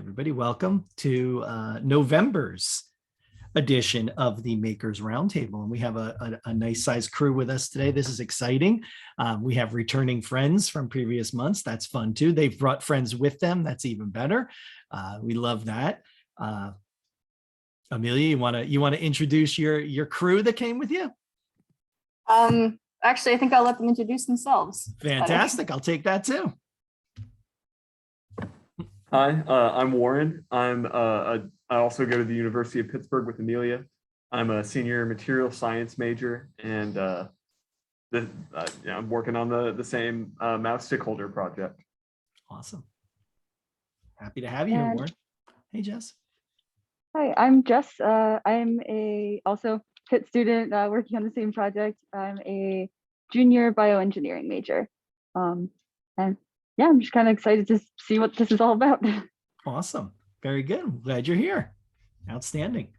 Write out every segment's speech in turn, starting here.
everybody. Welcome to November's edition of the Makers Roundtable. And we have a nice sized crew with us today. This is exciting. We have returning friends from previous months. That's fun too. They've brought friends with them. That's even better. We love that. Amelia, you want to introduce your crew that came with you? Actually, I think I'll let them introduce themselves. Fantastic. I'll take that too. Hi, I'm Warren. I also go to the University of Pittsburgh with Amelia. I'm a senior material science major, and I'm working on the same mouse stick holder project. Awesome. Happy to have you here, Warren. Hey, Jess. Hi, I'm Jess. I'm also Pitt student working on the same project. I'm a junior bioengineering major. And yeah, I'm just kind of excited to see what this is all about. Awesome. Very good. I'm glad you're here. Outstanding.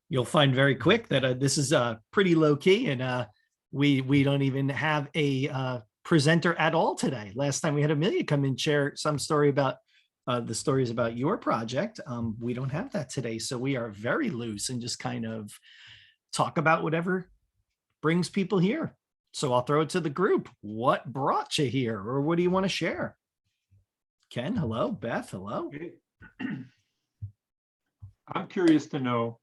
You'll find very quick that this is pretty low key, and we don't even have a presenter at all today. Last time we had Amelia come and share some story about the stories about your project. We don't have that today. So we are very loose and just kind of talk about whatever brings people here. So I'll throw it to the group. What brought you here, or what do you want to share? Ken, hello. Beth, hello. I'm curious to know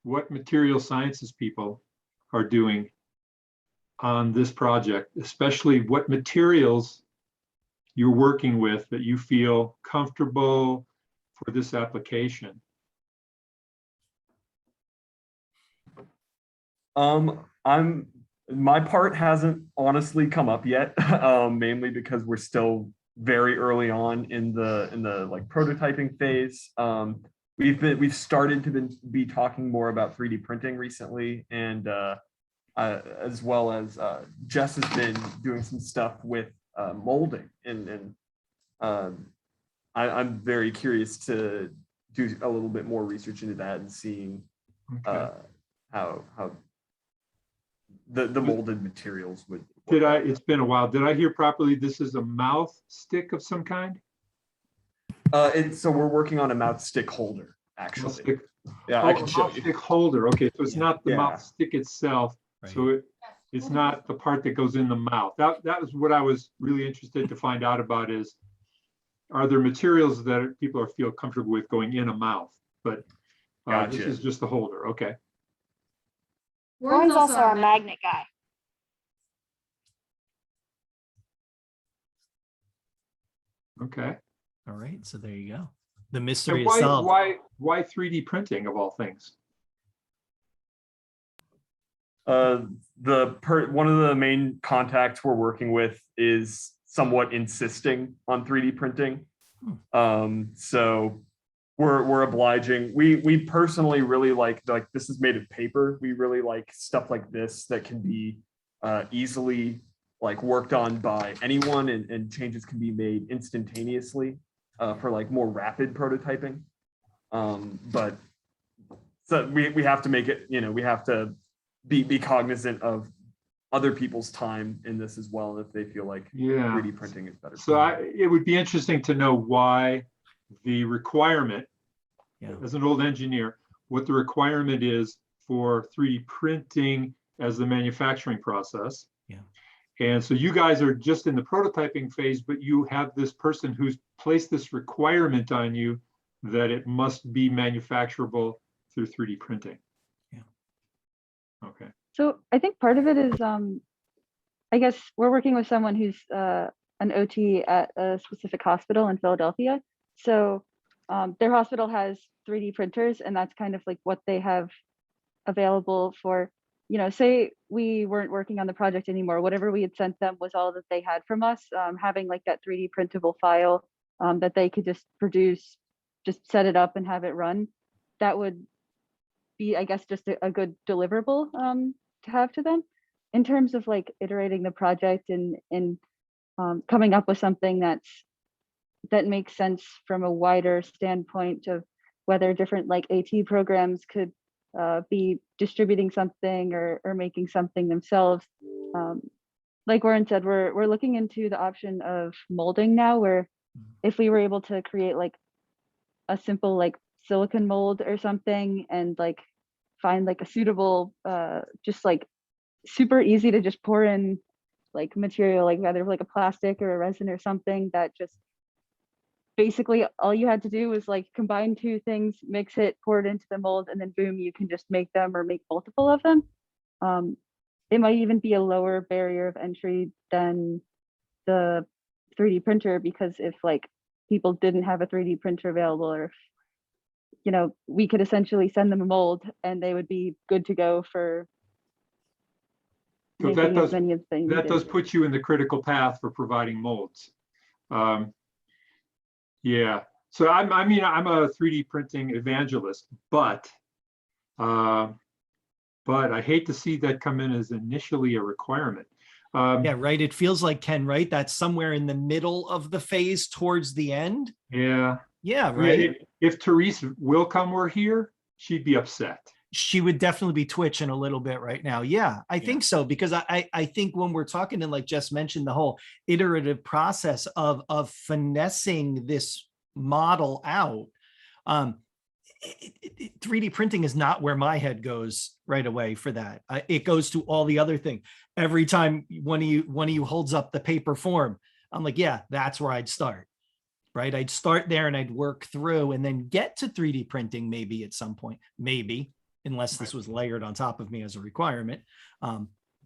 what material sciences people are doing on this project, especially what materials you're working with that you feel comfortable for this application. My part hasn't honestly come up yet, mainly because we're still very early on in the like prototyping phase. We've started to be talking more about 3D printing recently, and as well as Jess has been doing some stuff with molding, and I'm very curious to do a little bit more research into that and seeing how the molded materials would. It's been a while. Did I hear properly? This is a mouth stick of some kind? So we're working on a mouth stick holder, actually. Stick. Yeah, Oh, I can show you. stick holder. Okay, so it's not the Yeah. mouth stick itself. Right. So it's not the part that goes in the mouth. That was what I was really interested to find out about, is are there materials that people feel comfortable with going in a mouth? But Gotcha. this is just the holder. Okay. Warren's also our magnet guy. Okay. All right. So there you go. The mystery And is solved. why 3D printing of all things? One of the main contacts we're working with is somewhat insisting on 3D printing. So we're obliging. We personally really like this is made of paper. We really like stuff like this that can be easily like worked on by anyone, and changes can be made instantaneously for like more rapid prototyping. But so we have to make it, we have to be cognizant of other people's time in this as well, and if they feel like 3D printing is better. So it would be interesting to know why the requirement, as an old engineer, what the requirement is for 3D printing as the manufacturing process. Yeah. And so you guys are just in the prototyping phase, but you have this person who's placed this requirement on you that it must be manufacturable through 3D printing. Yeah. Okay. So I think part of it is, I guess we're working with someone who's an OT at a specific hospital in Philadelphia. So their hospital has 3D printers, and that's kind of like what they have available for, say we weren't working on the project anymore, whatever we had sent them was all that they had from us. Having like that 3D printable file that they could just produce, just set it up and have it run, that would be, I guess, just a good deliverable to have to them. In terms of like iterating the project and coming up with something that makes sense from a wider standpoint of whether different like AT programs could be distributing something or making something themselves. Like Warren said, we're looking into the option of molding now, where if we were able to create like a simple like silicone mold or something and like find like a suitable, just like super easy to just pour in like material, like either like a plastic or a resin or something that just basically all you had to do was like combine two things, mix it, pour it into the mold, and then boom, you can just make them or make multiple of them. It might even be a lower barrier of entry than the 3D printer, because if like people didn't have a 3D printer available, or if, you know, we could essentially send them a mold and they would be good to go for So making as many as they needed. that does put you in the critical path for providing molds. Yeah, so I mean, I'm a 3D printing evangelist, but I hate to see that come in as initially a requirement. Yeah, right. It feels like, Ken, right? That's somewhere in the middle of the phase towards the end. Yeah. Yeah, right. If Therese Willcome were here, she'd be upset. She would definitely be twitching a little bit right now. Yeah, I think so, because I think when we're talking, and like Jess mentioned, the whole iterative process of finessing this model out, 3D printing is not where my head goes right away for that. It goes to all the other thing. Every time one of you holds up the paper form, I'm like, yeah, that's where I'd start. Right. I'd start there and I'd work through and then get to 3D printing maybe at some point, maybe, unless this was layered on top of me as a requirement.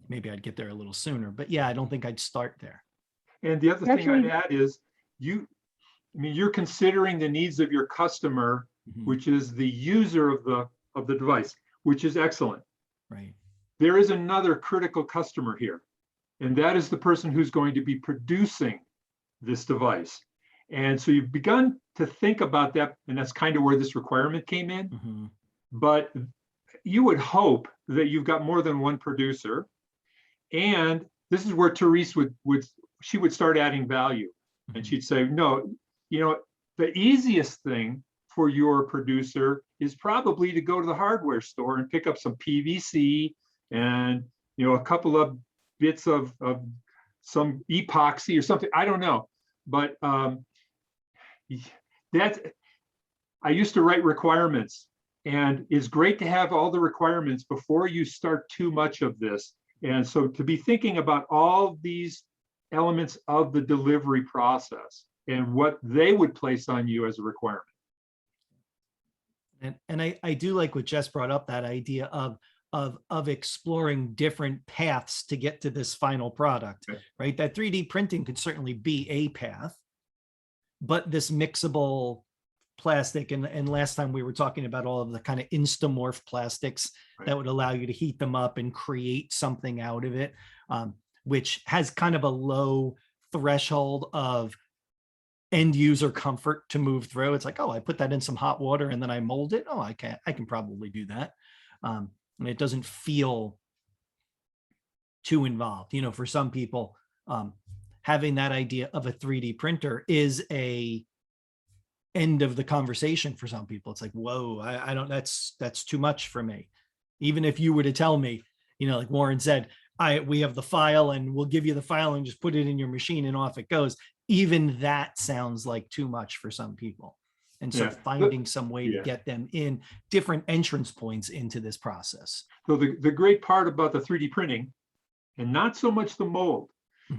Maybe I'd get there a little sooner, but yeah, I don't think I'd start there. And the other thing I'd add is you're considering the needs of your customer, which is the user of the device, which is excellent. Right. There is another critical customer here, and that is the person who's going to be producing this device. And so you've begun to think about that, and that's kind of where this requirement came in. But you would hope that you've got more than one producer, and this is where Therese would start adding value, and she'd say, no, you know, the easiest thing for your producer is probably to go to the hardware store and pick up some PVC and, you know, a couple of bits of some epoxy or something. I don't know, but I used to write requirements, and it's great to have all the requirements before you start too much of this. And so to be thinking about all these elements of the delivery process and what they would place on you as a requirement. And I do like what Jess brought up, that idea of exploring different paths to get to this final product, right? That 3D printing could certainly be a path, but this mixable plastic, and last time we were talking about all of the kind of instamorph plastics that would allow you to heat them up and create something out of it, which has kind of a low threshold of end user comfort to move through. It's like, oh, I put that in some hot water and then I mold it. Oh, I can probably do that. And it doesn't feel too involved. You know, for some people, having that idea of a 3D printer is a end of the conversation. For some people, it's like, whoa, I don't, that's too much for me. Even if you were to tell me, you know, like Warren said, we have the file and we'll give you the file and just put it in your machine and off it goes. Even that sounds like too much for some people. And so finding some way to get them in different entrance points into this process. So the great part about the 3D printing, and not so much the mold,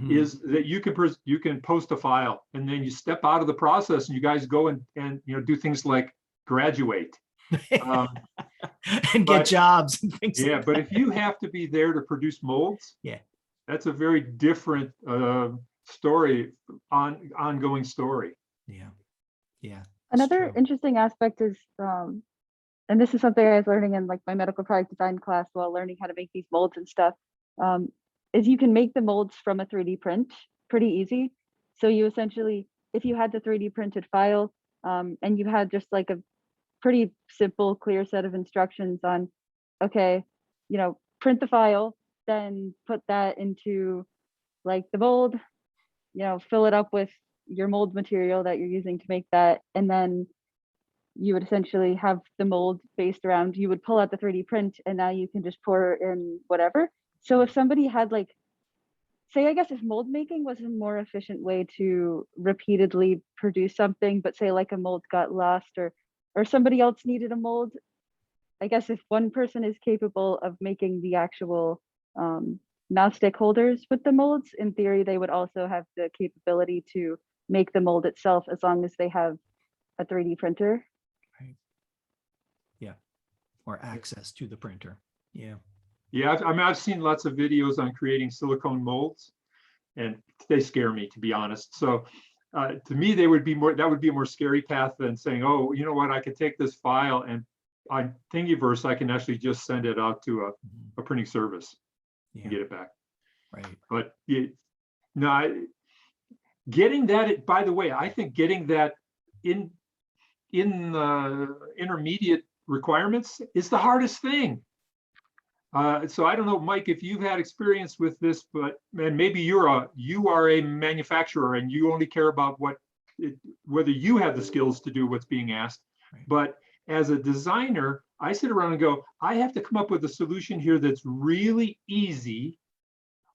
is that you can post a file and then you step out of the process and you guys go and you know, do things like graduate. And get jobs and things. Yeah, like but that. if you have to be there to produce molds, that's a very different ongoing story. Yeah. Another interesting aspect is, and this is something I was learning in like my medical product design class while learning how to make these molds and stuff, is you can make the molds from a 3D print pretty easy. So you essentially, if you had the 3D printed file, and you had just like a pretty simple, clear set of instructions on, okay, you know, print the file, then put that into like the mold, you know, fill it up with your mold material that you're using to make that, and then you would essentially have the mold based around, you would pull out the 3D print and now you can just pour in whatever. So if somebody had like say, I guess if mold making was a more efficient way to repeatedly produce something, but say like a mold got lost or somebody else needed a mold, I guess if one person is capable of making the actual now stakeholders with the molds, in theory, they would also have the capability to make the mold itself as long as they have a 3D printer. Right. Yeah. Or access to the printer. Yeah. Yeah, I mean, I've seen lots of videos on creating silicone molds, and they scare me, to be honest. So to me, that would be a more scary path than saying, oh, you know what, I could take this file and on Thingiverse, I can actually just send it out to a printing service and get it back. Right. But getting that, by the way, I think getting that in intermediate requirements is the hardest thing. So I don't know, Mike, if you've had experience with this, but and maybe you are a manufacturer and you only care about whether you have the skills to do what's being asked. Right. But as a designer, I sit around and go, I have to come up with a solution here that's really easy,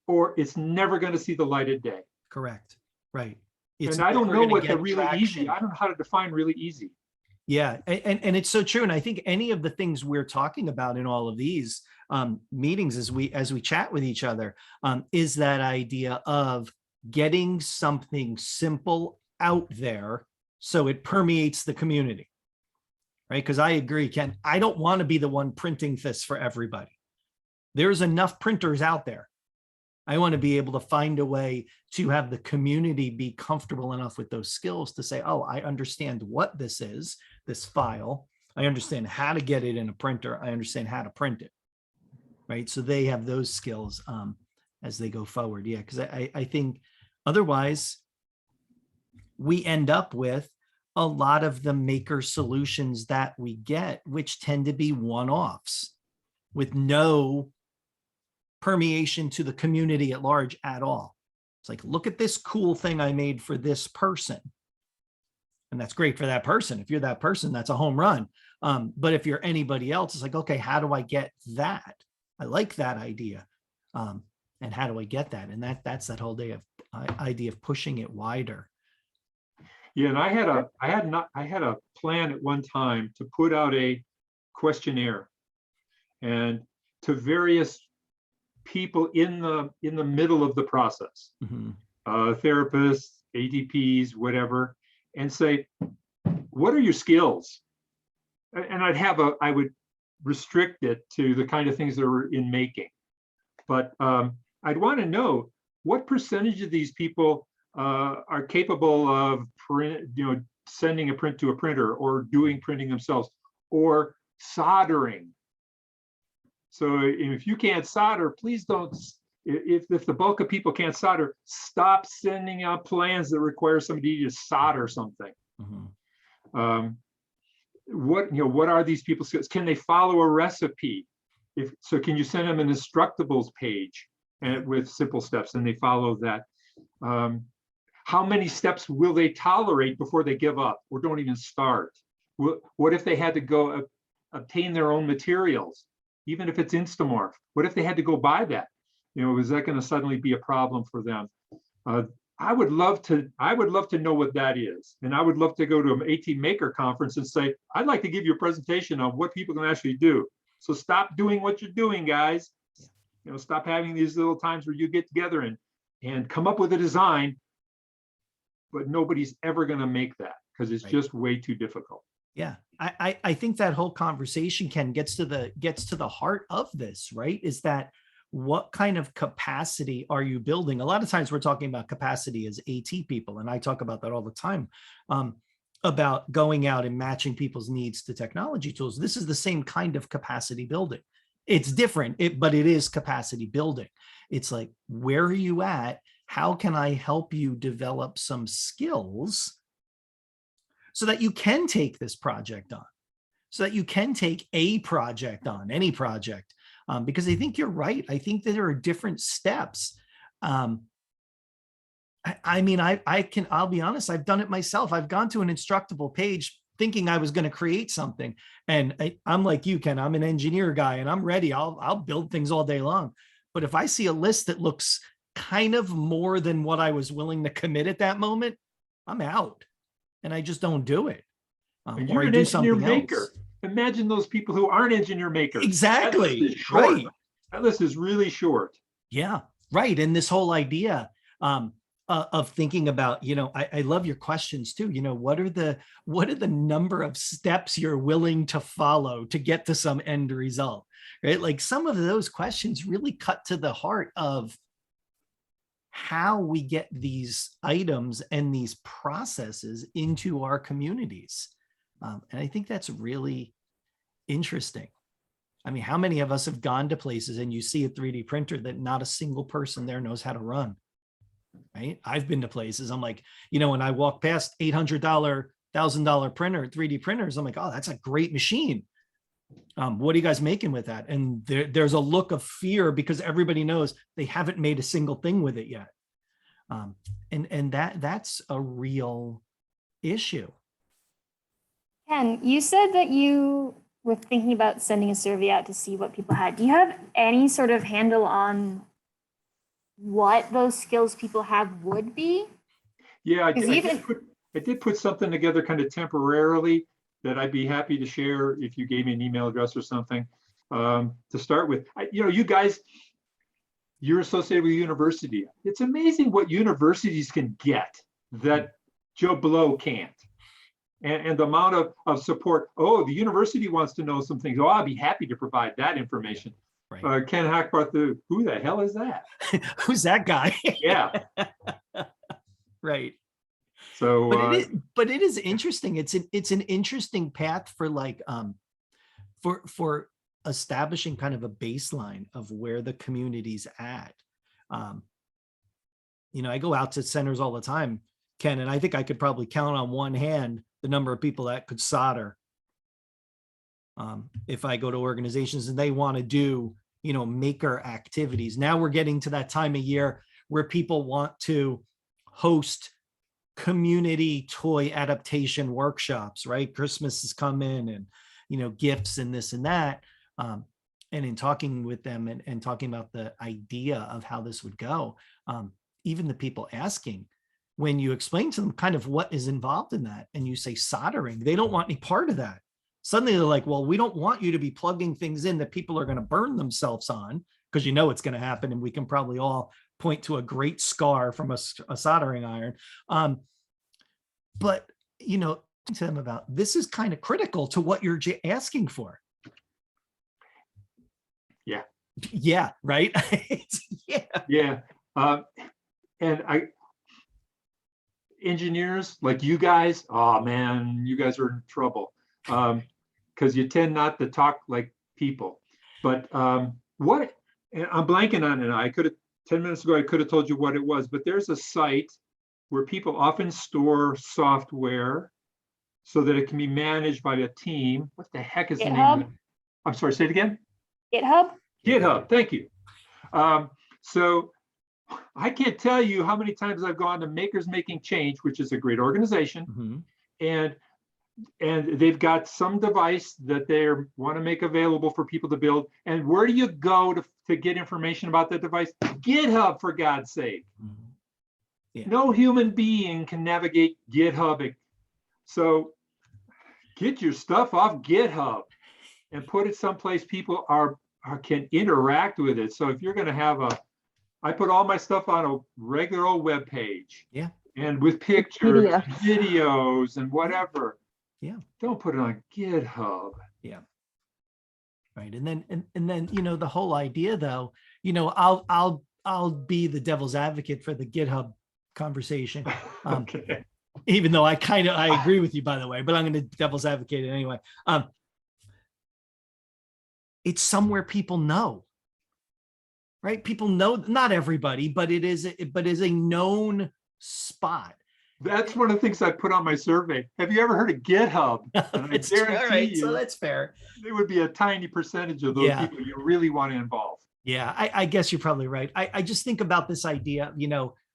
or it's never going to see the light of day. Correct. Right. And I don't know what the really easy, I don't know how to define really easy. Yeah, and it's so true. And I think any of the things we're talking about in all of these meetings as we chat with each other is that idea of getting something simple out there so it permeates the community, right? Because I agree, Ken, I don't want to be the one printing this for everybody. There's enough printers out there. I want to be able to find a way to have the community be comfortable enough with those skills to say, oh, I understand what this is, this file. I understand how to get it in a printer. I understand how to print it, right? So they have those skills as they go forward. Yeah, because I think otherwise we end up with a lot of the maker solutions that we get, which tend to be one-offs with no permeation to the community at large at all. It's like, look at this cool thing I made for this person. And that's great for that person. If you're that person, that's a home run. But if you're anybody else, it's like, okay, how do I get that? I like that idea. And how do I get that? And that's that whole idea of pushing it wider. Yeah, and I had a plan at one time to put out a questionnaire and to various people in the middle of the process, therapists, ADPs, whatever, and say, what are your skills? And I would restrict it to the kind of things that are in making. But I'd want to know what percentage of these people are capable of sending a print to a printer or doing printing themselves or soldering. So if you can't solder, please don't, if the bulk of people can't solder, stop sending out plans that require somebody to solder something. What are these people's skills? Can they follow a recipe? So can you send them an instructables page and with simple steps and they follow that? How many steps will they tolerate before they give up or don't even start? What if they had to go obtain their own materials? Even if it's Instamorph, what if they had to go buy that? Is that going to suddenly be a problem for them? I would love to know what that is. And I would love to go to an AT Maker conference and say, I'd like to give you a presentation on what people can actually do. So stop doing what you're doing, guys. Stop having these little times where you get together and come up with a design, but nobody's ever going to make that because it's just way too difficult. Yeah, I think that whole conversation, Ken, gets to the heart of this, right? Is that what kind of capacity are you building? A lot of times we're talking about capacity as AT people, and I talk about that all the time, about going out and matching people's needs to technology tools. This is the same kind of capacity building. It's different, but it is capacity building. It's like, where are you at? How can I help you develop some skills so that you can take this project on, so that you can take a project on, any project, because I think you're right. I think that there are different steps. I'll be honest, I've done it myself. I've gone to an Instructable page thinking I was going to create something. And I'm like you, Ken, I'm an engineer guy and I'm ready. I'll build things all day long. But if I see a list that looks kind of more than what I was willing to commit at that moment, I'm out and I just don't do it. And Or you're I an do engineer something maker. else. Imagine those people who aren't engineer makers. Exactly. That list is short. Right. That list is really short. Yeah, right. And this whole idea of thinking about, I love your questions too. What are the number of steps you're willing to follow to get to some end result, right? Like some of those questions really cut to the heart of how we get these items and these processes into our communities. And I think that's really interesting. I mean, how many of us have gone to places and you see a 3D printer that not a single person there knows how to run, right? I've been to places, I'm like, when I walk past $800, $1,000 printer, 3D printers, I'm like, oh, that's a great machine. What are you guys making with that? And there's a look of fear because everybody knows they haven't made a single thing with it yet. And that's a real issue. Ken, you said that you were thinking about sending a survey out to see what people had. Do you have any sort of handle on what those skills people have would be? Yeah, I 'Cause did put something together kind of temporarily that I'd be happy to share if you gave me an email address or something. To start with, you guys, you're associated with a university. It's amazing what universities can get that Joe Blow can't. And the amount of support. Oh, the university wants to know some things. Oh, I'll be happy to provide that information. Right. Ken Hackbarth, who the hell is that? Who's that guy? Yeah. Right. So, but it is interesting. It's an interesting path for like for establishing kind of a baseline of where the community's at. I go out to centers all the time, Ken, and I think I could probably count on one hand the number of people that could solder. If I go to organizations and they want to do, maker activities. Now we're getting to that time of year where people want to host community toy adaptation workshops, right? Christmas is coming and, gifts and this and that. And in talking with them and talking about the idea of how this would go, even the people asking, when you explain to them kind of what is involved in that and you say soldering, they don't want any part of that. Suddenly they're like, well, we don't want you to be plugging things in that people are going to burn themselves on, because it's going to happen. And we can probably all point to a great scar from a soldering iron. But, to them about this is kind of critical to what you're asking for. Yeah. Yeah. Right. Yeah. Yeah. And engineers like you guys, oh man, you guys are in trouble. Because you tend not to talk like people. But and I'm blanking on it. I could have 10 minutes ago, I could have told you what it was, but there's a site where people often store software so that it can be managed by a team. What the heck is the name of it? I'm sorry, say it again. GitHub, thank you. So I can't tell you how many times I've gone to Makers Making Change, which is a great organization, and they've got some device that they want to make available for people to build. And where do you go to get information about that device? GitHub, for God's sake. Yeah. No human being can navigate GitHub. So get your stuff off GitHub and put it someplace people can interact with it. So if you're going to have I put all my stuff on a regular old web page. Yeah. And with pictures, videos, and whatever. Yeah. Don't put it on GitHub. Yeah. Right. And then, the whole idea though, I'll be the devil's advocate for the GitHub conversation. Okay. Even though I agree with you, by the way, but I'm going to devil's advocate it anyway. It's somewhere people know, right? People know, not everybody, but it is a known spot. That's one of the things I put on my survey. Have you ever heard of GitHub? It's all right, so that's fair. It would be a tiny percentage of those people you really want to involve. Yeah, I guess you're probably right. I just think about this idea,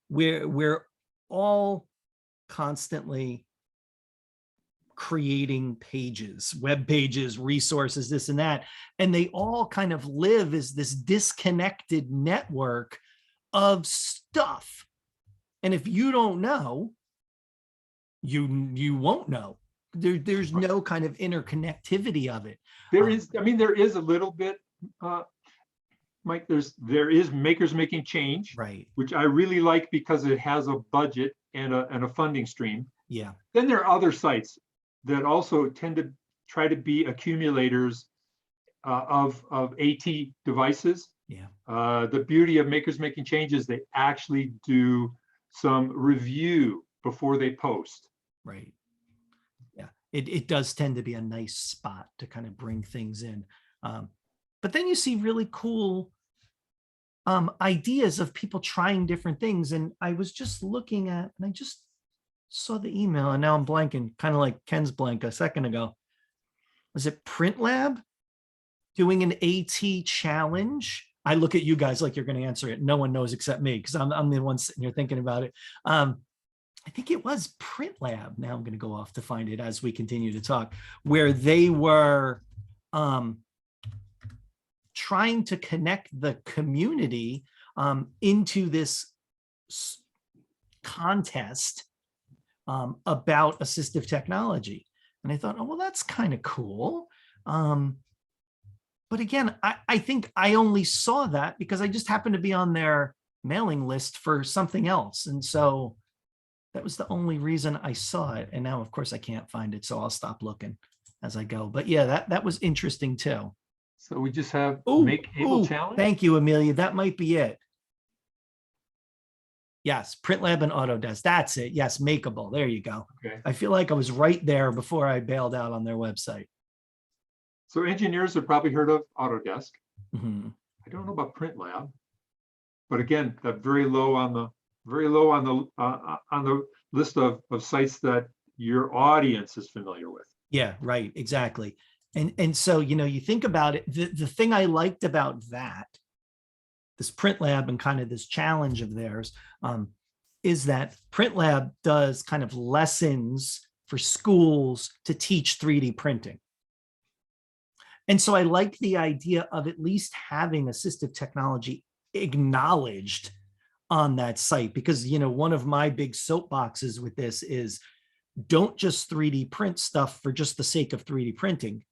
we're all constantly creating pages, web pages, resources, this and that, and they all kind of live as this disconnected network of stuff. And if you don't know, you won't know. There's no kind of interconnectivity of it. There is, I mean, there is a little bit, Mike, there is Makers Making Change, Right. which I really like because it has a budget and a funding stream. Yeah. Then there are other sites that also tend to try to be accumulators of AT devices. Yeah. The beauty of Makers Making Change is they actually do some review before they post. Right. Yeah. It does tend to be a nice spot to kind of bring things in. But then you see really cool ideas of people trying different things. And I was just looking at, and I just saw the email and now I'm blanking, kind of like Ken's blank a second ago. Was it Print Lab doing an AT challenge? I look at you guys like you're going to answer it. No one knows except me because I'm the one sitting here thinking about it. I think it was Print Lab. Now I'm going to go off to find it as we continue to talk, where they were trying to connect the community into this contest about assistive technology. And I thought, oh, well, that's kind of cool. But again, I think I only saw that because I just happened to be on their mailing list for something else. And so that was the only reason I saw it. And now, of course, I can't find it. So I'll stop looking as I go. But yeah, that was interesting too. So we just have Ooh, Make Able ooh, Challenge. Thank you, Amelia. That might be it. Yes, Print Lab and Autodesk. That's it. Yes, Makeable. There you go. Okay. I feel like I was right there before I bailed out on their website. So engineers have probably heard of Autodesk. Mhm. I don't know about Print Lab, but again, that very low on the list of sites that your audience is familiar with. Yeah, right. Exactly. And so, you think about it, the thing I liked about that, this Print Lab and kind of this challenge of theirs, is that Print Lab does kind of lessons for schools to teach 3D printing. And so I like the idea of at least having assistive technology acknowledged on that site, because, one of my big soapboxes with this is don't just 3D print stuff for just the sake of 3D printing.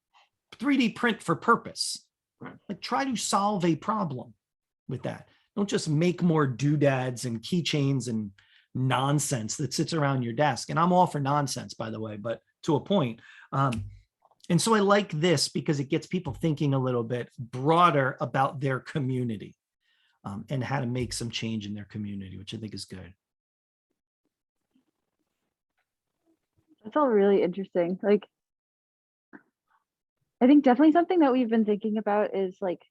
3D print for purpose. Right. Like, try to solve a problem with that. Don't just make more doodads and keychains and nonsense that sits around your desk. And I'm all for nonsense, by the way, but to a point. And so I like this because it gets people thinking a little bit broader about their community and how to make some change in their community, which I think is good. That's all really interesting. Like, I think definitely something that we've been thinking about is like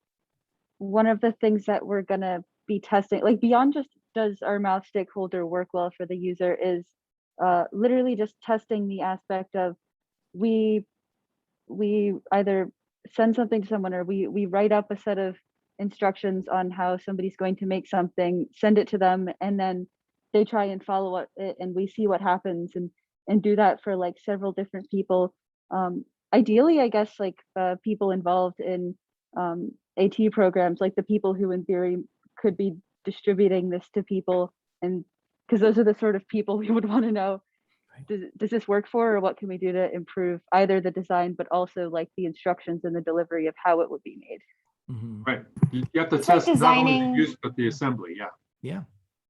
one of the things that we're gonna be testing, like beyond just does our mouth stakeholder work well for the user, is literally just testing the aspect of we either send something to someone or we write up a set of instructions on how somebody's going to make something, send it to them, and then they try and follow it and we see what happens and do that for like several different people. Ideally, I guess like people involved in AT programs, like the people who in theory could be distributing this to people, and because those are the sort of people we would want to know, does this work for, or what can we do to improve either the design, but also like the instructions and the delivery of how it would be made. Mhm. Right. You have to It's like test not only designing- the use, but the assembly. Yeah. Yeah.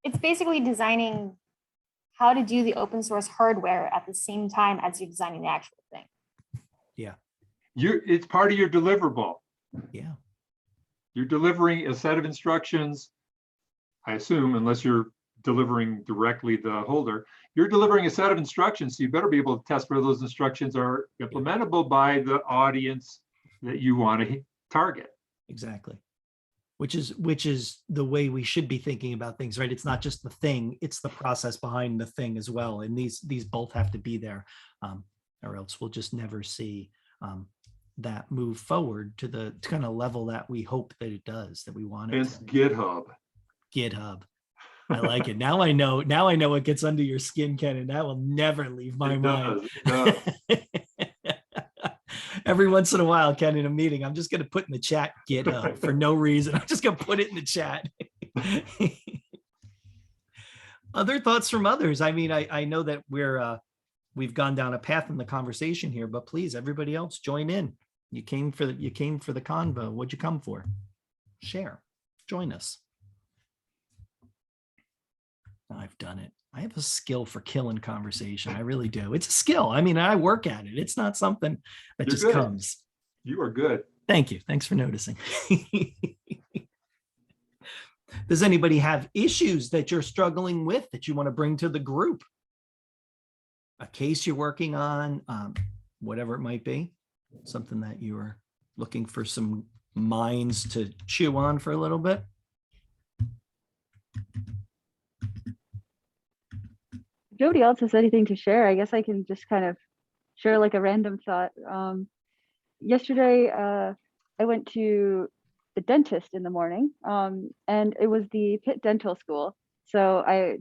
It's basically designing how to do the open source hardware at the same time as you're designing the actual thing. It's part of your deliverable. Yeah. You're delivering a set of instructions, I assume, unless you're delivering directly the holder, you're delivering a set of instructions. So you better be able to test whether those instructions are implementable by the audience that you want to target. Exactly. Which is the way we should be thinking about things, right? It's not just the thing, it's the process behind the thing as well. And these both have to be there, or else we'll just never see that move forward to the kind of level that we hope that it does, that we want it Hence to. GitHub. GitHub. I like it. Now I know what gets under your skin, Ken, and that will never leave my mind. It does. Every once in a while, Ken, in a meeting, I'm just going to put in the chat GitHub for no reason. I'm just going to put it in the chat. Other thoughts from others? I mean, I know that we've gone down a path in the conversation here, but please, everybody else, join in. You came for the convo. What'd you come for? Share, join us. I've done it. I have a skill for killing conversation. I really do. It's a skill. I mean, I work at it. It's not something that You're just good. comes. You are good. Thank you. Thanks for noticing. Does anybody have issues that you're struggling with that you want to bring to the group? A case you're working on, whatever it might be, something that you are looking for some minds to chew on for a little bit? If nobody else has anything to share, I guess I can just kind of share like a random thought. Yesterday, I went to the dentist in the morning, and it was the Pitt Dental School. So I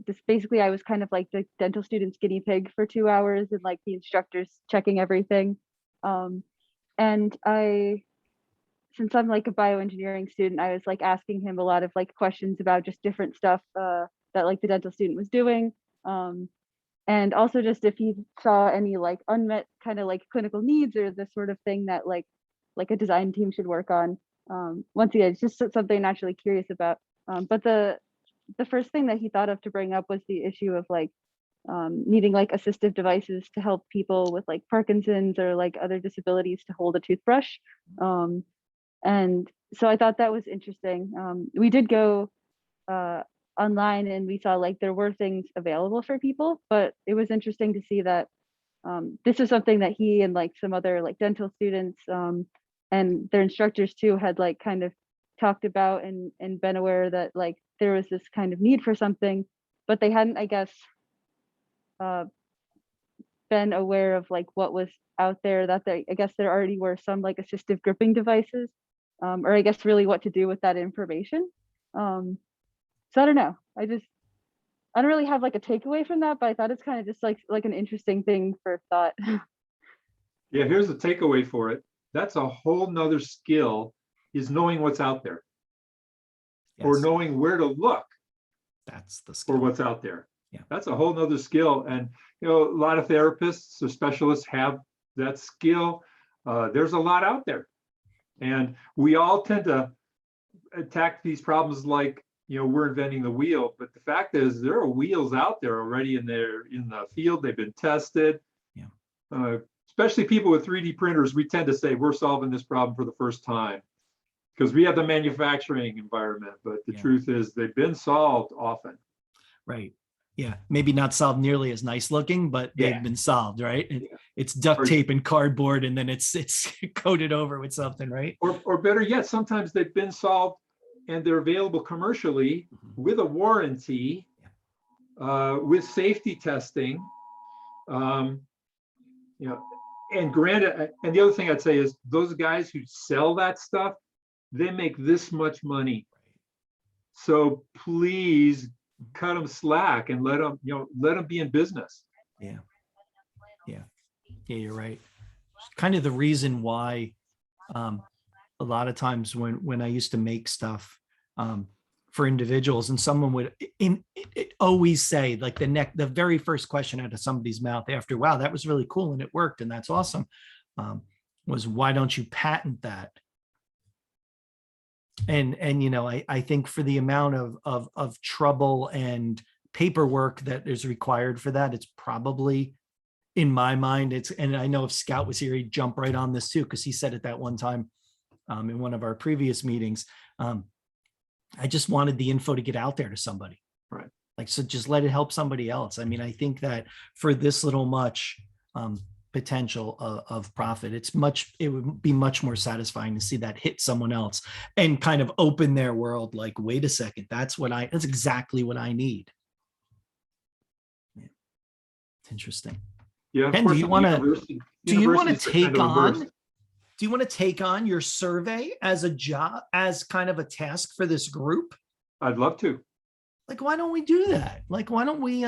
was kind of like the dental student's guinea pig for 2 hours, and like the instructors checking everything. And since I'm like a bioengineering student, I was like asking him a lot of like questions about just different stuff that like the dental student was doing. And also just if he saw any like unmet kind of like clinical needs or the sort of thing that like a design team should work on. Once again, it's just something I'm naturally curious about. But the first thing that he thought of to bring up was the issue of like needing like assistive devices to help people with like Parkinson's or like other disabilities to hold a toothbrush. And so I thought that was interesting. We did go online and we saw like there were things available for people, but it was interesting to see that this is something that he and like some other like dental students and their instructors too had like kind of talked about and been aware that like there was this kind of need for something, but they hadn't, I guess, been aware of like what was out there, that I guess there already were some like assistive gripping devices, or I guess really what to do with that information. So I don't know. I don't really have like a takeaway from that, but I thought it's kind of just like an interesting thing for thought. Yeah, here's the takeaway for it. That's a whole nother skill, is knowing what's out there, or Yes, knowing where to look that's the for skill. what's out there. Yeah. That's a whole nother skill. And, you know, a lot of therapists or specialists have that skill. There's a lot out there. And we all tend to attack these problems like, you know, we're inventing the wheel. But the fact is, there are wheels out there already in the field. They've been tested. Yeah. Especially people with 3D printers, we tend to say we're solving this problem for the first time because we have the manufacturing environment. But the truth is, they've been solved often. Right. Yeah. Maybe not solved nearly as nice looking, but they've been solved, right? It's duct tape and cardboard, and then it's coated over with something, right? Or better yet, sometimes they've been solved and they're available commercially with a warranty, with safety testing. You know, and granted, and the other thing I'd say is those guys who sell that stuff, they make this much money. So please cut them slack and let them be in business. Yeah. Yeah. Yeah, you're right. Kind of the reason why a lot of times when I used to make stuff for individuals, and someone would always say like the very first question out of somebody's mouth after, wow, that was really cool and it worked and that's awesome, was, why don't you patent that? And you know, I think for the amount of trouble and paperwork that is required for that, it's probably, in my mind, and I know if Scout was here, he'd jump right on this too, because he said it that one time in one of our previous meetings. I just wanted the info to get out there to somebody. Right. Like, so just let it help somebody else. I mean, I think that for this little much potential of profit, it would be much more satisfying to see that hit someone else and kind of open their world. Like, wait a second, that's exactly what I need. Yeah. It's interesting. Yeah. Ken, do you want to take on? Do you want to take on your survey as a job, as kind of a task for this group? I'd love to. Like, why don't we do that? Like, why don't we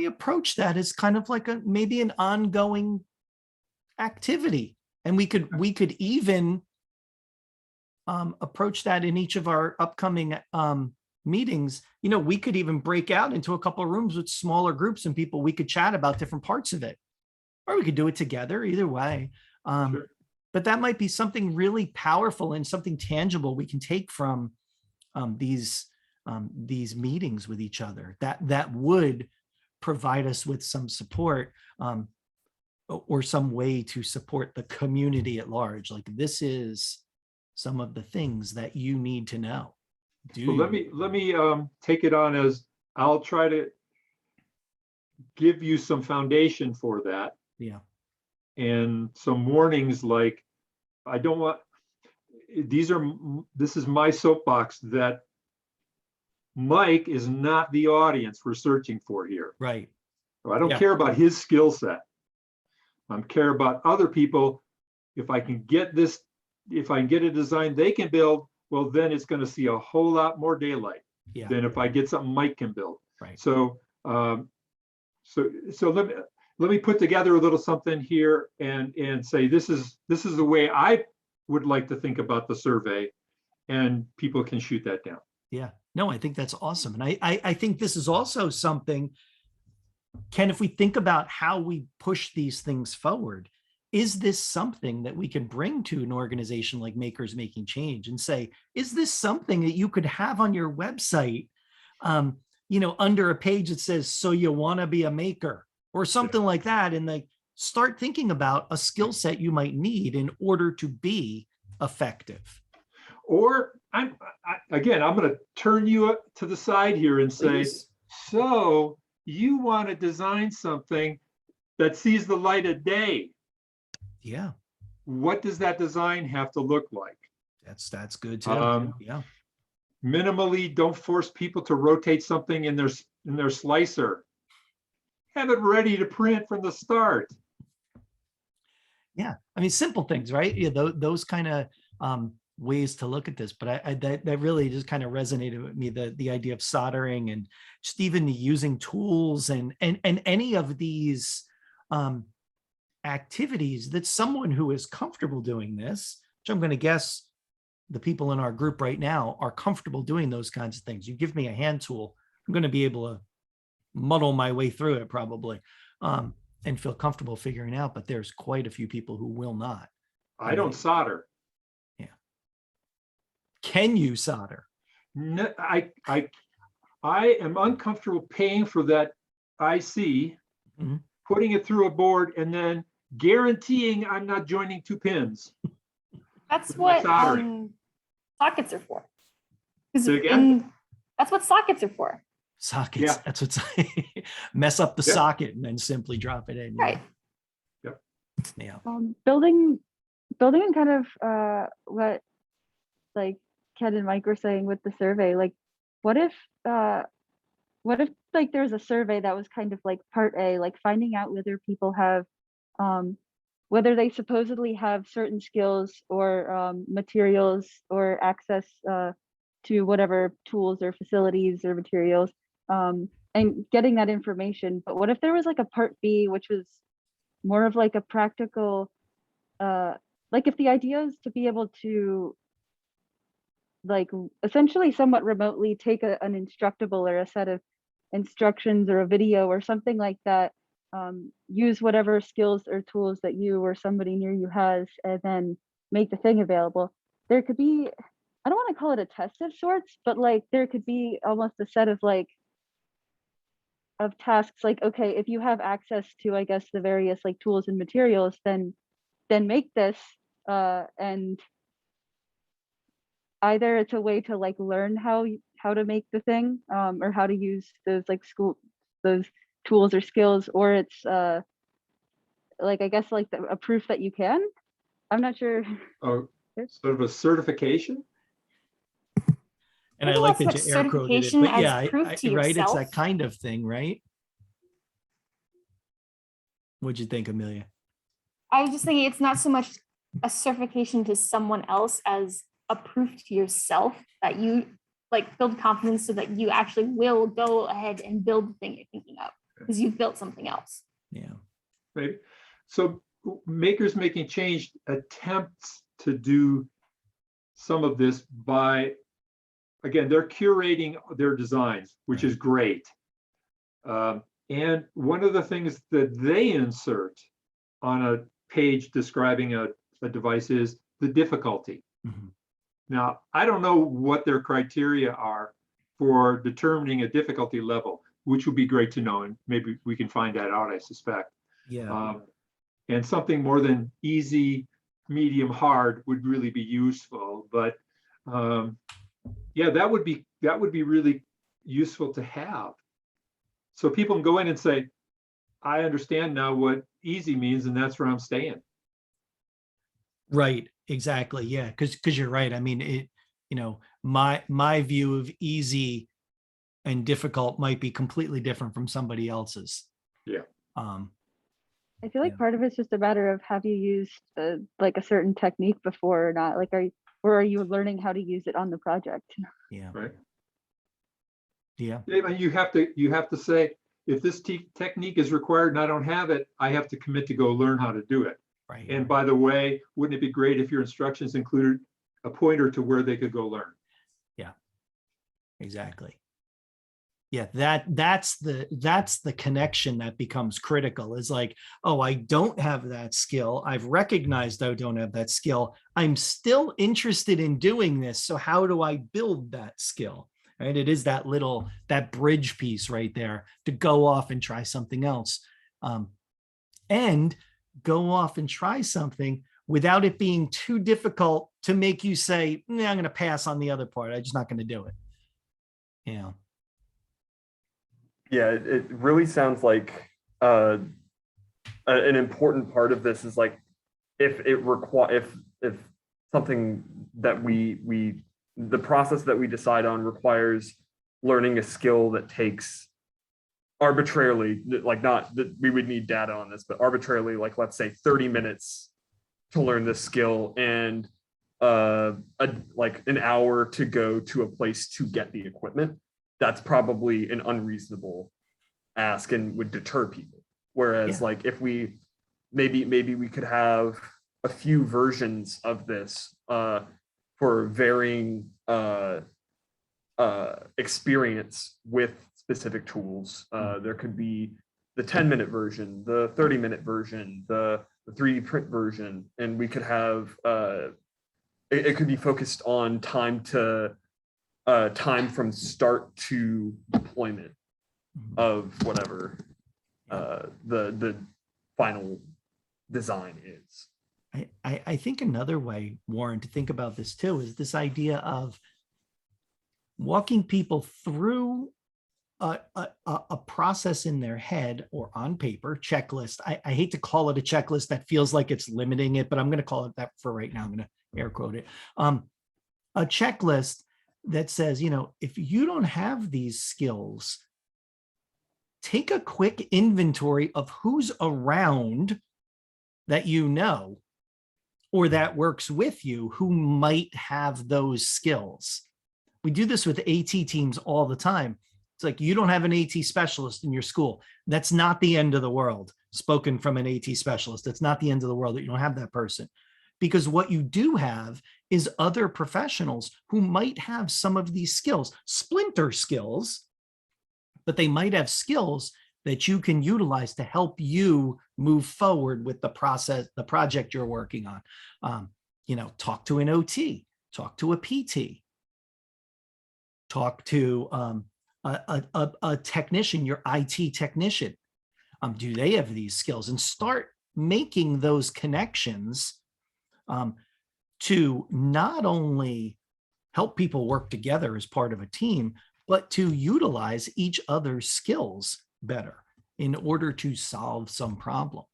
approach that as kind of like maybe an ongoing activity? And we could even approach that in each of our upcoming meetings, we could even break out into a couple of rooms with smaller groups and people, we could chat about different parts of it, or we could do it together, either way. Sure. But that might be something really powerful and something tangible we can take from these meetings with each other that would provide us with some support, or some way to support the community at large. Like, this is some of the things that you need to know. Well, let me take it on as I'll try to give you some foundation for that. Yeah. And some warnings, like, this is my soapbox, that Mike is not the audience we're searching for here. Right. I don't Yeah. care about his skill set. I care about other people. If I can get a design they can build, well, then it's going to see a whole lot more daylight than if I get something Mike can build. Right. So, so let me put together a little something here and say, this is the way I would like to think about the survey, and people can shoot that down. Yeah. No, I think that's awesome. And I think this is also something, Ken, if we think about how we push these things forward, is this something that we can bring to an organization like Makers Making Change and say, is this something that you could have on your website, under a page that says, so you want to be a maker, or something like that, and like start thinking about a skill set you might need in order to be effective. Or I'm going to turn you to the side here and say, Please. so you want to design something that sees the light of day. Yeah. What does that design have to look like? That's good too. Yeah. Minimally, don't force people to rotate something in their slicer. Have it ready to print from the start. Yeah. I mean, simple things, right? Yeah, those kind of ways to look at this, but that really just kind of resonated with me, the idea of soldering and just even using tools and any of these activities that someone who is comfortable doing this, which I'm going to guess the people in our group right now are comfortable doing those kinds of things. You give me a hand tool, I'm going to be able to muddle my way through it probably, and feel comfortable figuring out, but there's quite a few people who will not. I don't solder. Can you solder? No, I am uncomfortable paying for that IC, putting it through a board, and then guaranteeing I'm not joining two pins. That's with my what soldering. sockets are for. 'Cause Say again? that's what sockets are for. Sockets. Yeah. That's what's mess up the Yeah. socket and then simply drop it in. Right. Yeah. Building on kind of what like Ken and Mike were saying with the survey, like what if like there's a survey that was kind of like part A, like finding out whether people have whether they supposedly have certain skills or materials or access to whatever tools or facilities or materials, and getting that information. But what if there was like a part B, which was more of like a practical, like if the idea is to be able to like essentially somewhat remotely take an instructable or a set of instructions or a video or something like that, use whatever skills or tools that you or somebody near you has, and then make the thing available. There could be, I don't want to call it a test of sorts, but like there could be almost a set of like of tasks, like, okay, if you have access to, I guess, the various like tools and materials, then make this, and either it's a way to like learn how to make the thing, or how to use those like those tools or skills, or it's like, I guess, like a proof that you can. I'm not sure. Oh, sort of a certification. And I Maybe like not that so you much air quoted it, certification but as yeah, proof to right. It's yourself. that kind of thing, right? What'd you think, Amelia? I was just thinking it's not so much a certification to someone else as a proof to yourself that you like build confidence so that you actually will go ahead and build the thing you're thinking of because you've built something else. Yeah. Right. So Makers Making Change attempts to do some of this by again, they're curating their designs, which is great. And one of the things that they insert on a page describing a device is the difficulty. Mhm. Now, I don't know what their criteria are for determining a difficulty level, which would be great to know, and maybe we can find that out, I suspect. Yeah. And something more than easy, medium, hard would really be useful. But yeah, that would be really useful to have. So people can go in and say, I understand now what easy means, and that's where I'm staying. Right. Exactly. Yeah. Because you're right. I mean, my view of easy and difficult might be completely different from somebody else's. Yeah. I feel like Yeah. part of it's just a matter of, have you used like a certain technique before or not? Like, are you learning how to use it on the project? Yeah. Right. Yeah. Yeah, you have to say, if this technique is required and I don't have it, I have to commit to go learn how to do it. Right. And by the way, wouldn't it be great if your instructions included a pointer to where they could go learn? Yeah. Exactly. Yeah, that's the connection that becomes critical, is like, oh, I don't have that skill. I've recognized I don't have that skill. I'm still interested in doing this. So how do I build that skill? Right. It is that bridge piece right there to go off and try something else. And go off and try something without it being too difficult to make you say, nah, I'm going to pass on the other part. I'm just not going to do it. Yeah. Yeah, it really sounds like an important part of this is like, if something that the process that we decide on requires learning a skill that takes arbitrarily, like, not that we would need data on this, but arbitrarily, like, let's say 30 minutes to learn this skill and like an hour to go to a place to get the equipment, that's probably an unreasonable ask and would deter people. Whereas, Yeah. like, if we maybe we could have a few versions of this for varying experience with specific tools. There could be the 10-minute version, the 30-minute version, the 3D print version, and we could have it could be focused on time from start to deployment of whatever the final design is. I think another way, Warren, to think about this too, is this idea of walking people through a process in their head or on paper, checklist. I hate to call it a checklist. That feels like it's limiting it, but I'm going to call it that for right now. I'm going to air quote it. A checklist that says, if you don't have these skills, take a quick inventory of who's around that or that works with you who might have those skills. We do this with AT teams all the time. It's like, you don't have an AT specialist in your school. That's not the end of the world. Spoken from an AT specialist. That's not the end of the world that you don't have that person. Because what you do have is other professionals who might have some of these skills, splinter skills, but they might have skills that you can utilize to help you move forward with the process, the project you're working on. Talk to an OT, talk to a PT, talk to a technician, your IT technician. Do they have these skills? And start making those connections to not only help people work together as part of a team, but to utilize each other's skills better in order to solve some problem.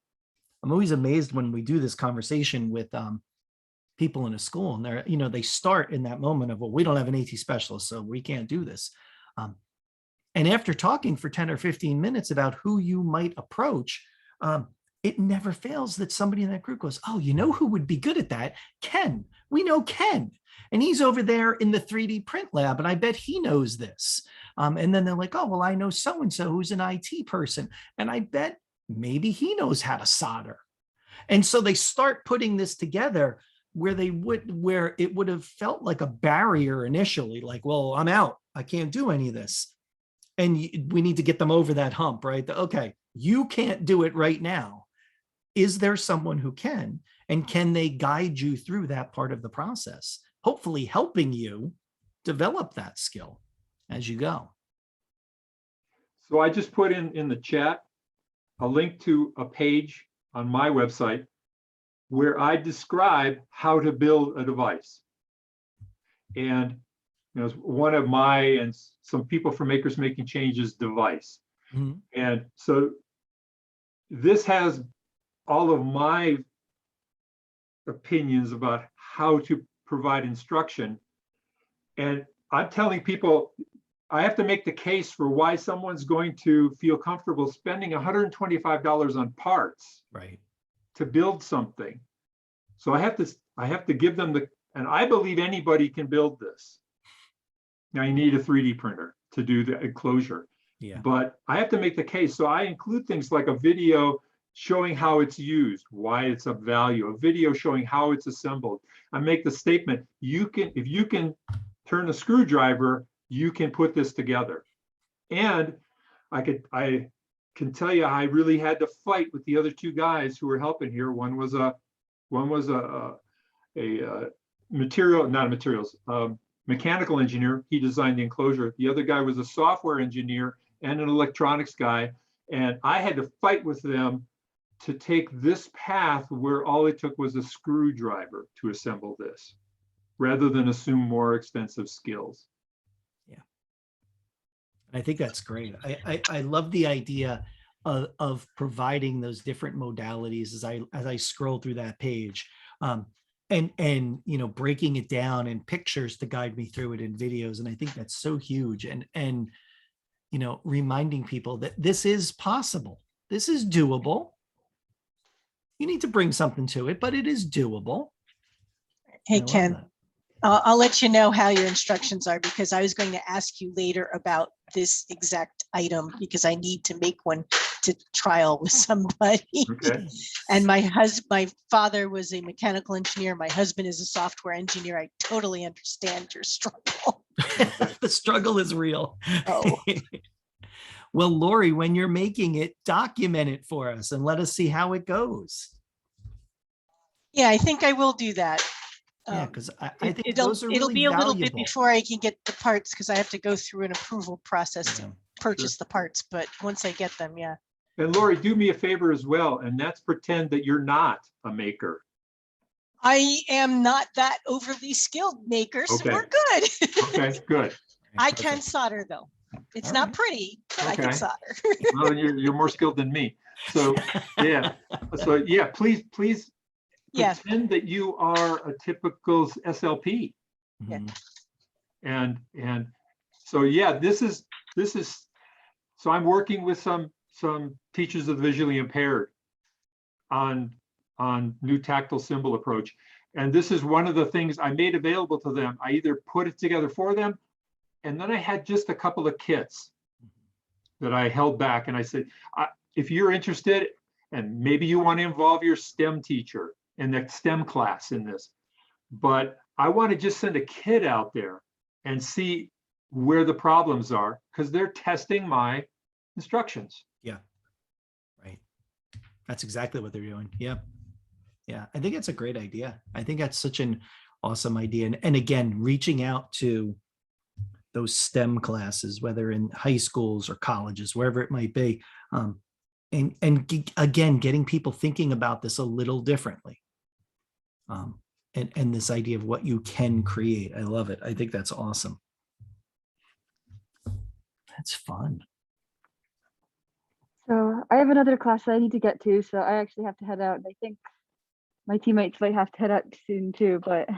I'm always amazed when we do this conversation with people in a school, and they start in that moment of, well, we don't have an AT specialist, so we can't do this. And after talking for 10 or 15 minutes about who you might approach, it never fails that somebody in that group goes, oh, who would be good at that? Ken. We know Ken. And he's over there in the 3D print lab, and I bet he knows this. And then they're like, oh, well, I know so-and-so who's an IT person, and I bet maybe he knows how to solder. And so they start putting this together, where it would have felt like a barrier initially, like, well, I'm out, I can't do any of this. And we need to get them over that hump, right? Okay, you can't do it right now. Is there someone who can? And can they guide you through that part of the process? Hopefully helping you develop that skill as you go. So I just put in the chat a link to a page on my website where I describe how to build a device. And it's one of my and some people from Makers Making Changes device. Mhm. And so this has all of my opinions about how to provide instruction. And I'm telling people, I have to make the case for why someone's going to feel comfortable spending $125 on parts Right. to build something. So I have to give them and I believe anybody can build this. Now you need a 3D printer to do the enclosure, Yeah. but I have to make the case. So I include things like a video showing how it's used, why it's of value, a video showing how it's assembled. I make the statement, if you can turn a screwdriver, you can put this together. And I can tell you, I really had to fight with the other two guys who were helping here. One was a mechanical engineer. He designed the enclosure. The other guy was a software engineer and an electronics guy. And I had to fight with them to take this path where all it took was a screwdriver to assemble this, rather than assume more extensive skills. Yeah. I think that's great. I love the idea of providing those different modalities as I scroll through that page. And breaking it down in pictures to guide me through it in videos. And I think that's so huge. And reminding people that this is possible. This is doable. You need to bring something to it, but it is doable. Hey, I love Ken, that. I'll let you know how your instructions are, because I was going to ask you later about this exact item, because I need to make one to trial with somebody. Okay. And my father was a mechanical engineer. My husband is a software engineer. I totally understand your struggle. The struggle is real. Oh. Well, Lori, when you're making it, document it for us and let us see how it goes. Yeah, I think I will do that. Yeah, because I think it'll those are really be a little bit valuable. before I can get the parts, because I have to go through an approval process Yeah. to purchase the parts. But once I get them, yeah. And Lori, do me a favor as well, and that's pretend that you're not a maker. I am not that overly skilled maker, so Okay. we're good. Okay, good. I can solder though. It's All not right. pretty, but I can Okay. solder. Well, you're more skilled than me. So yeah. So yeah, please Yeah. pretend that you are a typical SLP. Mhm. And so yeah, this is so I'm working with some teachers of the visually impaired on new tactile symbol approach. And this is one of the things I made available to them. I either put it together for them, and then I had just a couple of kits that I held back. And I said, if you're interested, and maybe you want to involve your STEM teacher in the STEM class in this, but I want to just send a kid out there and see where the problems are, because they're testing my instructions. Yeah. Right. That's exactly what they're doing. Yeah. Yeah. I think it's a great idea. I think that's such an awesome idea. And again, reaching out to those STEM classes, whether in high schools or colleges, wherever it might be. And again, getting people thinking about this a little differently. And this idea of what you can create. I love it. I think that's awesome. That's fun. So I have another class that I need to get to, so I actually have to head out. I think my teammates might have to head out soon too, but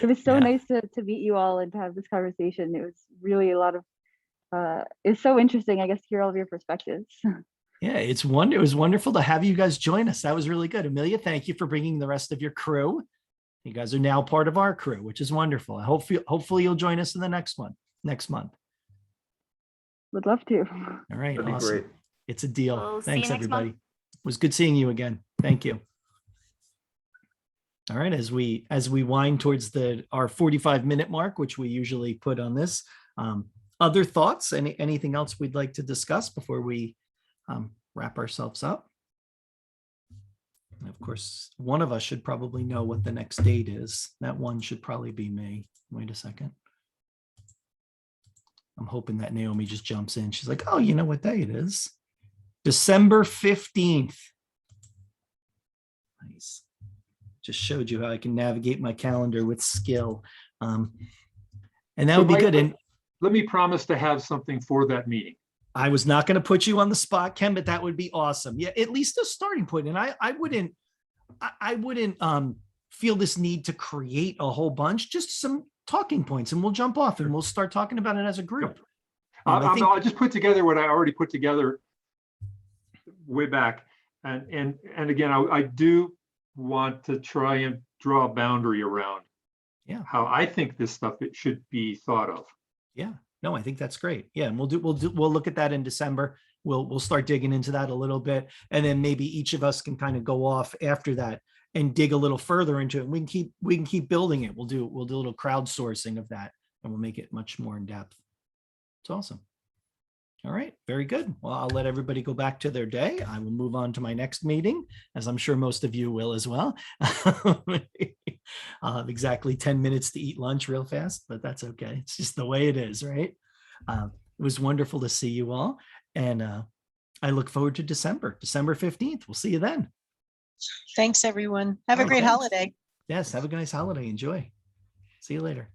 it was so Yeah. nice to meet you all and to have this conversation. It was really a lot of, it's so interesting, I guess, to hear all of your perspectives. Yeah, it was wonderful to have you guys join us. That was really good. Amelia, thank you for bringing the rest of your crew. You guys are now part of our crew, which is wonderful. Hopefully you'll join us in the next one next month. Would love to. All right, That'd be awesome. great. It's a deal. We'll see you Thanks, next month. everybody. It was good seeing you again. Thank you. All right, as we wind towards our 45-minute mark, which we usually put on this, other thoughts? Anything else we'd like to discuss before we wrap ourselves up? And of course, one of us should probably know what the next date is. That one should probably be me. Wait a second. I'm hoping that Naomi just jumps in. She's like, oh, you know what day it is? December 15th. Nice. Just showed you how I can navigate my calendar with skill. And that would be good. And let me promise to have something for that meeting. I was not going to put you on the spot, Ken, but that would be awesome. Yeah, at least a starting point. And I wouldn't feel this need to create a whole bunch, just some talking points, and we'll jump off and we'll start talking about it as a group. I'll just put together what I already put together way back. And again, I do want to try and draw a boundary around how I think this stuff it should be thought of. Yeah, no, I think that's great. Yeah, and we'll look at that in December. We'll start digging into that a little bit, and then maybe each of us can kind of go off after that and dig a little further into it. We can keep building it. We'll do a little crowdsourcing of that, and we'll make it much more in depth. It's awesome. All right, very good. Well, I'll let everybody go back to their day. I will move on to my next meeting, as I'm sure most of you will as well. I'll have exactly 10 minutes to eat lunch real fast, but that's okay. It's just the way it is, right? It was wonderful to see you all. And I look forward to December 15th. We'll see you then. Thanks, everyone. Have a Oh, great thanks. holiday. Yes, have a nice holiday. Enjoy. See you later.